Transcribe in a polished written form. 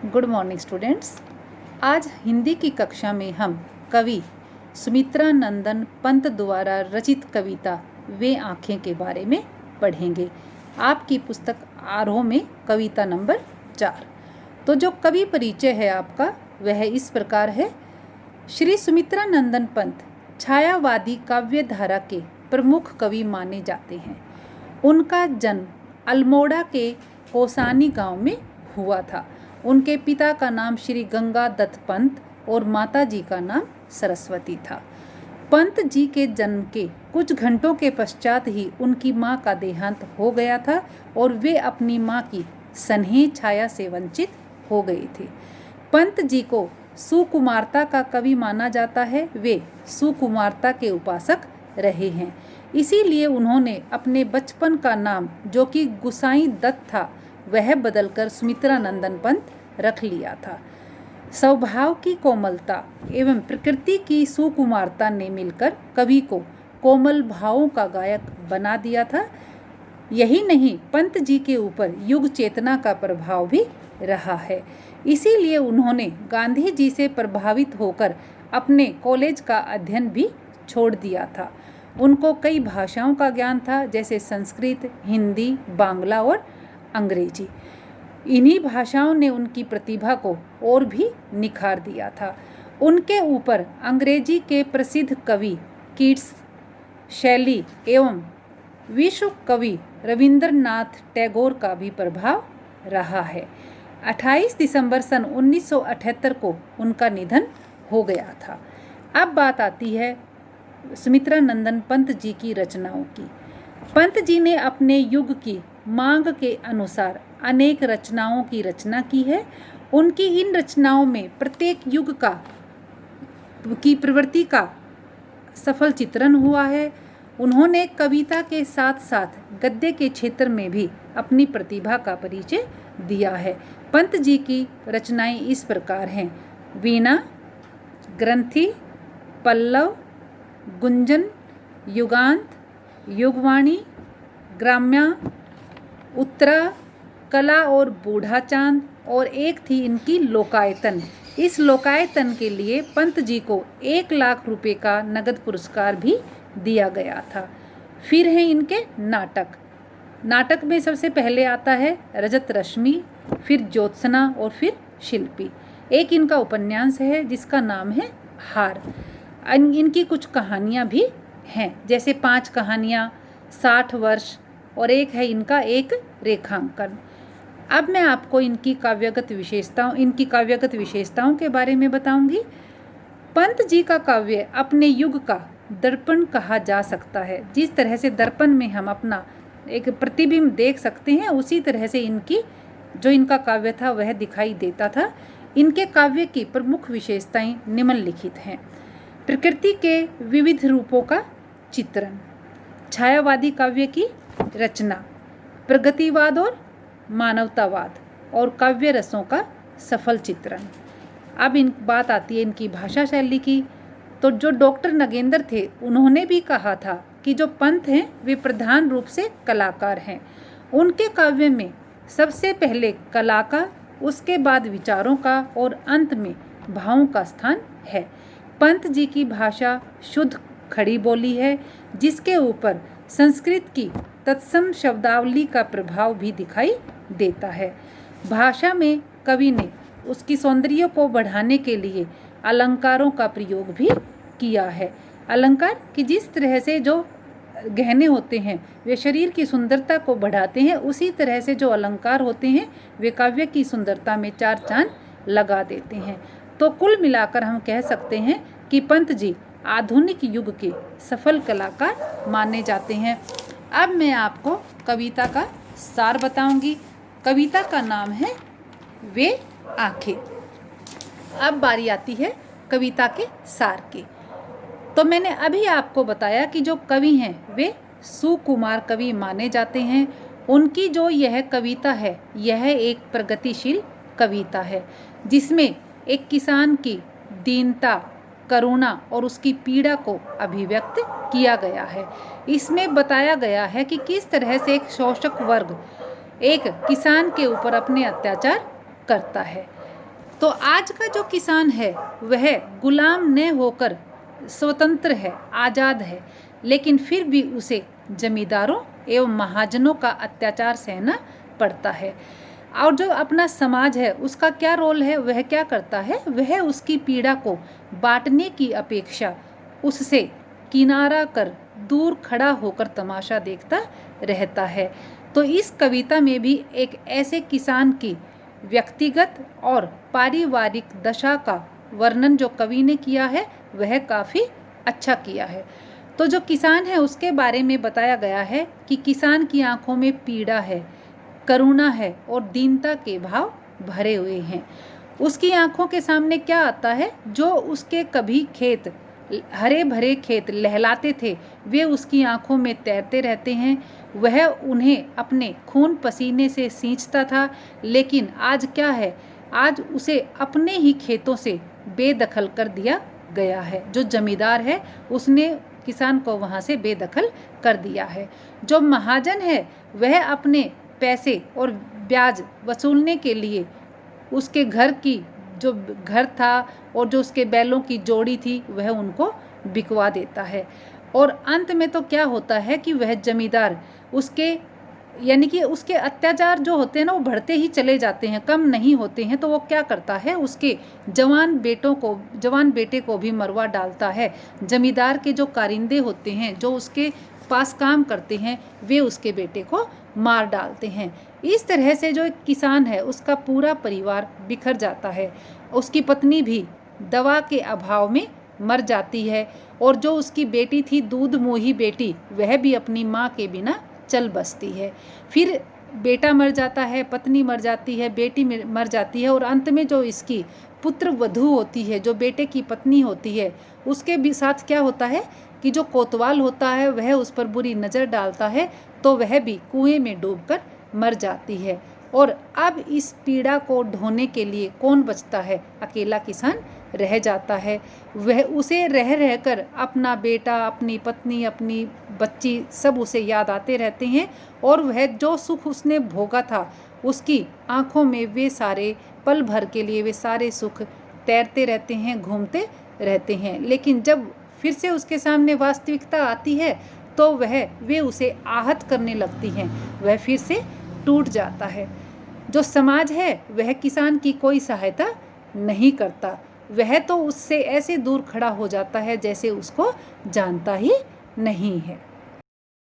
Good morning students. आज हिंदी की कक्षा में हम कवि सुमित्रा नंदन पंत द्वारा रचित कविता वे आँखें के बारे में पढ़ेंगे। आपकी पुस्तक आरोह में कविता नंबर 4। तो जो कवि परिचय है आपका वह इस प्रकार है। श्री सुमित्रा नंदन पंत छायावादी काव्य धारा के प्रमुख कवि माने जाते हैं। उनका जन्म अल्मोड़ा के होसानी गांव में हुआ था। उनके पिता का नाम श्री गंगा दत्त पंत और माता जी का नाम सरस्वती था। पंत जी के जन्म के कुछ घंटों के पश्चात ही उनकी मां का देहांत हो गया था और वे अपनी मां की स्नेह छाया से वंचित हो गए थे। पंत जी को सुकुमारता का कवि माना जाता है। वे सुकुमारता के उपासक रहे हैं, इसीलिए उन्होंने अपने बचपन का नाम जो कि गुसाई दत्त था वह बदलकर सुमित्रा नंदन पंत रख लिया था। स्वभाव की कोमलता एवं प्रकृति की सुकुमारता ने मिलकर कवि को कोमल भावों का गायक बना दिया था। यही नहीं, पंत जी के ऊपर युग चेतना का प्रभाव भी रहा है। इसीलिए उन्होंने गांधी जी से प्रभावित होकर अपने कॉलेज का अध्ययन भी छोड़ दिया था। उनको कई भाषाओं का ज्ञान था, जैसे संस्कृत, हिंदी, बांग्ला और अंग्रेजी। इन्हीं भाषाओं ने उनकी प्रतिभा को और भी निखार दिया था। उनके ऊपर अंग्रेजी के प्रसिद्ध कवि कीट्स, शैली एवं विश्व कवि रविंद्रनाथ टैगोर का भी प्रभाव रहा है। 28 दिसंबर सन 1978 को उनका निधन हो गया था। अब बात आती है सुमित्रा नंदन पंत जी की रचनाओं की। पंत जी ने अपने युग की मांग के अनुसार अनेक रचनाओं की रचना की है। उनकी इन रचनाओं में प्रत्येक युग की प्रवृत्ति का सफल चित्रण हुआ है। उन्होंने कविता के साथ साथ गद्य के क्षेत्र में भी अपनी प्रतिभा का परिचय दिया है। पंत जी की रचनाएं इस प्रकार हैं: वीणा, ग्रंथि, पल्लव, गुंजन, युगांत, युगवाणी, ग्राम्या, उत्तरा, कला और बूढ़ा चांद, और एक थी इनकी लोकायतन। इस लोकायतन के लिए पंत जी को 1 लाख रुपए का नगद पुरस्कार भी दिया गया था। फिर हैं इनके नाटक। नाटक में सबसे पहले आता है रजत रश्मि, फिर ज्योत्सना और फिर शिल्पी। एक इनका उपन्यास है जिसका नाम है हार। इनकी कुछ कहानियाँ भी हैं, जैसे 5 कहानियाँ, 60 वर्ष, और एक है इनका एक रेखांकन। अब मैं आपको इनकी काव्यगत विशेषताओं के बारे में बताऊंगी। पंत जी का काव्य अपने युग का दर्पण कहा जा सकता है। जिस तरह से दर्पण में हम अपना एक प्रतिबिंब देख सकते हैं, उसी तरह से इनका काव्य था वह दिखाई देता था। इनके काव्य की प्रमुख विशेषताएं निम्नलिखित हैं: प्रकृति के विविध रूपों का चित्रण, छायावादी काव्य की रचना, प्रगतिवाद और मानवतावाद, और काव्य रसों का सफल चित्रण। अब बात आती है इनकी भाषा शैली की। तो जो डॉक्टर नगेंद्र थे उन्होंने भी कहा था कि जो पंत हैं वे प्रधान रूप से कलाकार हैं। उनके काव्य में सबसे पहले कला का, उसके बाद विचारों का और अंत में भावों का स्थान है। पंत जी की भाषा शुद्ध खड़ी बोली है, जिसके ऊपर संस्कृत की तत्सम शब्दावली का प्रभाव भी दिखाई देता है। भाषा में कवि ने उसकी सौंदर्य को बढ़ाने के लिए अलंकारों का प्रयोग भी किया है। अलंकार कि जिस तरह से जो गहने होते हैं वे शरीर की सुंदरता को बढ़ाते हैं, उसी तरह से जो अलंकार होते हैं वे काव्य की सुंदरता में 4 चांद लगा देते हैं। तो कुल मिलाकर हम कह सकते हैं कि पंत जी आधुनिक युग के सफल कलाकार माने जाते हैं। अब मैं आपको कविता का सार बताऊंगी। कविता का नाम है वे आँखें। अब बारी आती है कविता के सार की। तो मैंने अभी आपको बताया कि जो कवि हैं वे सुकुमार कवि माने जाते हैं। उनकी जो यह कविता है यह एक प्रगतिशील कविता है, जिसमें एक किसान की दीनता, करुणा और उसकी पीड़ा को अभिव्यक्त किया गया है। इसमें बताया गया है कि किस तरह से एक शोषक वर्ग एक किसान के ऊपर अपने अत्याचार करता है। तो आज का जो किसान है वह गुलाम न होकर स्वतंत्र है, आज़ाद है, लेकिन फिर भी उसे जमींदारों एवं महाजनों का अत्याचार सहना पड़ता है। और जो अपना समाज है उसका क्या रोल है, वह क्या करता है, वह उसकी पीड़ा को बांटने की अपेक्षा उससे किनारा कर दूर खड़ा होकर तमाशा देखता रहता है। तो इस कविता में भी एक ऐसे किसान की व्यक्तिगत और पारिवारिक दशा का वर्णन जो कवि ने किया है वह काफ़ी अच्छा किया है। तो जो किसान है उसके बारे में बताया गया है कि किसान की आंखों में पीड़ा है, करुणा है और दीनता के भाव भरे हुए हैं। उसकी आंखों के सामने क्या आता है, जो उसके कभी खेत हरे भरे खेत लहलाते थे वे उसकी आंखों में तैरते रहते हैं। वह उन्हें अपने खून पसीने से सींचता था, लेकिन आज क्या है, आज उसे अपने ही खेतों से बेदखल कर दिया गया है। जो जमींदार है उसने किसान को वहाँ से बेदखल कर दिया है। जो महाजन है वह अपने पैसे और ब्याज वसूलने के लिए उसके घर की जो घर था और जो उसके बैलों की जोड़ी थी वह उनको बिकवा देता है। और अंत में तो क्या होता है कि वह जमींदार उसके यानी कि उसके अत्याचार जो होते हैं ना वो बढ़ते ही चले जाते हैं, कम नहीं होते हैं। तो वो क्या करता है, उसके जवान बेटे को भी मरवा डालता है। जमींदार के जो कारिंदे होते हैं जो उसके पास काम करते हैं वे उसके बेटे को मार डालते हैं। इस तरह से जो एक किसान है उसका पूरा परिवार बिखर जाता है। उसकी पत्नी भी दवा के अभाव में मर जाती है और जो उसकी बेटी थी दूध मोही बेटी वह भी अपनी माँ के बिना चल बसती है। फिर बेटा मर जाता है, पत्नी मर जाती है, बेटी मर जाती है और अंत में जो इसकी पुत्र वधू होती है, जो बेटे की पत्नी होती है, उसके भी साथ क्या होता है कि जो कोतवाल होता है वह उस पर बुरी नज़र डालता है तो वह भी कुएं में डूबकर मर जाती है। और अब इस पीड़ा को ढोने के लिए कौन बचता है, अकेला किसान रह जाता है। वह उसे रह रहकर अपना बेटा, अपनी पत्नी, अपनी बच्ची सब उसे याद आते रहते हैं और वह जो सुख उसने भोगा था उसकी आंखों में वे सारे पल भर के लिए वे सारे सुख तैरते रहते हैं, घूमते रहते हैं। लेकिन जब फिर से उसके सामने वास्तविकता आती है तो वे उसे आहत करने लगती हैं, वह फिर से टूट जाता है। जो समाज है वह किसान की कोई सहायता नहीं करता, वह तो उससे ऐसे दूर खड़ा हो जाता है जैसे उसको जानता ही नहीं है।